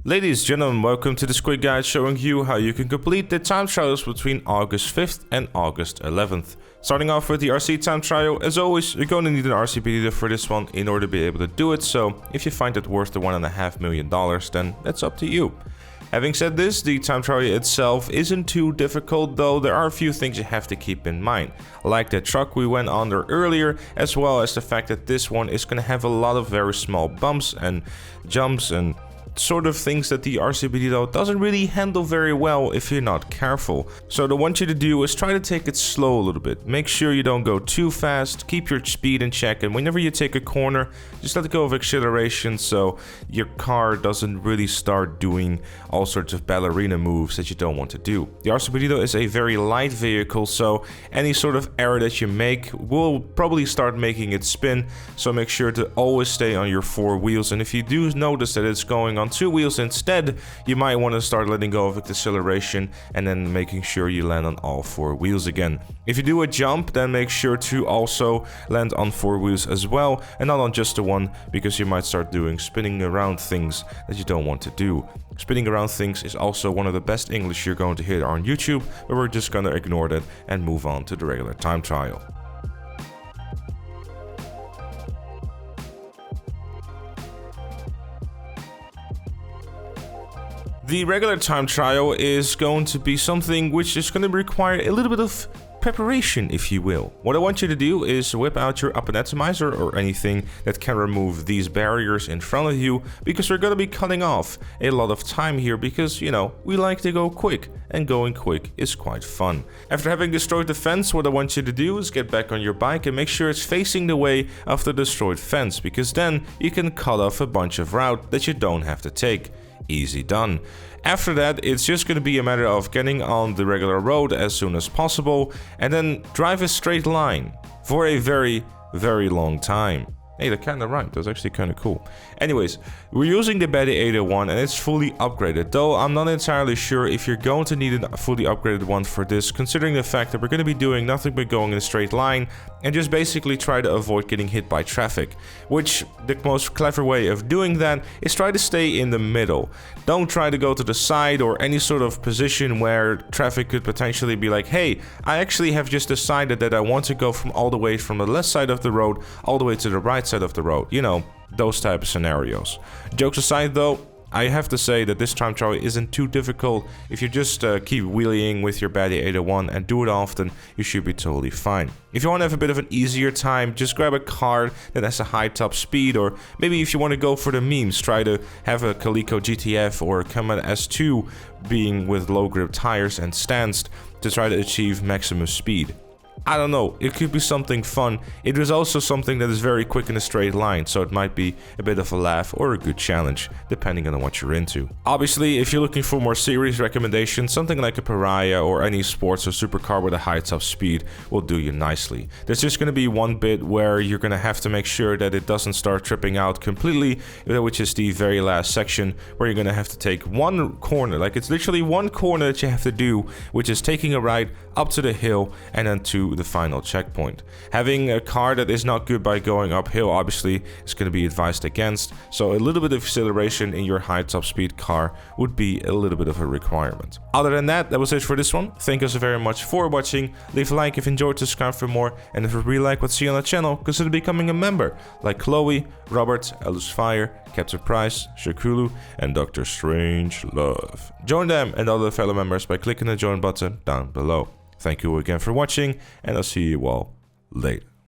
Ladies and gentlemen, welcome to this quick guide showing you how you can complete the time trials between August 5th and August 11th. Starting off with the RC time trial, as always, you're going to need an RC leader for this one in order to be able to do it, so if you find it worth the $1.5 million, then that's up to you. Having said this, the time trial itself isn't too difficult, though there are a few things you have to keep in mind. Like the truck we went under earlier, as well as the fact that this one is going to have a lot of very small bumps and jumps and sort of things that the RC doesn't really handle very well if you're not careful. So what I want you to do is try to take it slow a little bit. Make sure you don't go too fast, keep your speed in check, and whenever you take a corner, just let go of acceleration so your car doesn't really start doing all sorts of ballerina moves that you don't want to do. The RC is a very light vehicle, so any sort of error that you make will probably start making it spin, so make sure to always stay on your four wheels, and if you do notice that it's going on two wheels instead, you might want to start letting go of acceleration and then making sure you land on all four wheels again. If you do a jump, then make sure to also land on four wheels as well and not on just the one, because you might start doing spinning around things that you don't want to do. Spinning around things is also one of the best English you're going to hear on YouTube, but we're just going to ignore that and move on to the regular time trial. The regular time trial is going to be something which is going to require a little bit of preparation, if you will. What I want you to do is whip out your up and atomizer or anything that can remove these barriers in front of you, because we're going to be cutting off a lot of time here because, you know, we like to go quick, and going quick is quite fun. After having destroyed the fence, what I want you to do is get back on your bike and make sure it's facing the way of the destroyed fence, because then you can cut off a bunch of route that you don't have to take. Easy done. After that, it's just going to be a matter of getting on the regular road as soon as possible and then drive a straight line for a very, very long time. Hey, that kind of rhymed. That's actually kind of cool. Anyways, we're using the Betty 801 and it's fully upgraded, though I'm not entirely sure if you're going to need a fully upgraded one for this, considering the fact that we're going to be doing nothing but going in a straight line and just basically try to avoid getting hit by traffic. Which, the most clever way of doing that is try to stay in the middle. Don't try to go to the side or any sort of position where traffic could potentially be like, hey, I actually have just decided that I want to go from all the way from the left side of the road all the way to the right side of the road. You know, those type of scenarios. Jokes aside though, I have to say that this time trial isn't too difficult. If you just keep wheeling with your Betty 801 and do it often, you should be totally fine. If you want to have a bit of an easier time, just grab a car that has a high top speed, or maybe if you want to go for the memes, try to have a Calico GTF or a Gtamen S2 being with low grip tires and stands to try to achieve maximum speed. I don't know, it could be something fun. It is also something that is very quick in a straight line, so it might be a bit of a laugh or a good challenge, depending on what you're into. Obviously, if you're looking for more serious recommendations, something like a Pariah or any sports or supercar with a high top speed will do you nicely. There's just going to be one bit where you're going to have to make sure that it doesn't start tripping out completely, which is the very last section, where you're going to have to take one corner, like it's literally one corner that you have to do, which is taking a right up to the hill and then to the final checkpoint. Having a car that is not good by going uphill obviously is going to be advised against, so a little bit of acceleration in your high top speed car would be a little bit of a requirement. Other than that, that was it for this one. Thank you so very much for watching. Leave a like if you enjoyed, subscribe for more, and if you really like what you see on the channel, consider becoming a member, like Chloe, Robert, Elus Fire, Captain Price, Shakulu, and Dr. Strange Love. Join them and other fellow members by clicking the join button down below. Thank you again for watching, and I'll see you all later.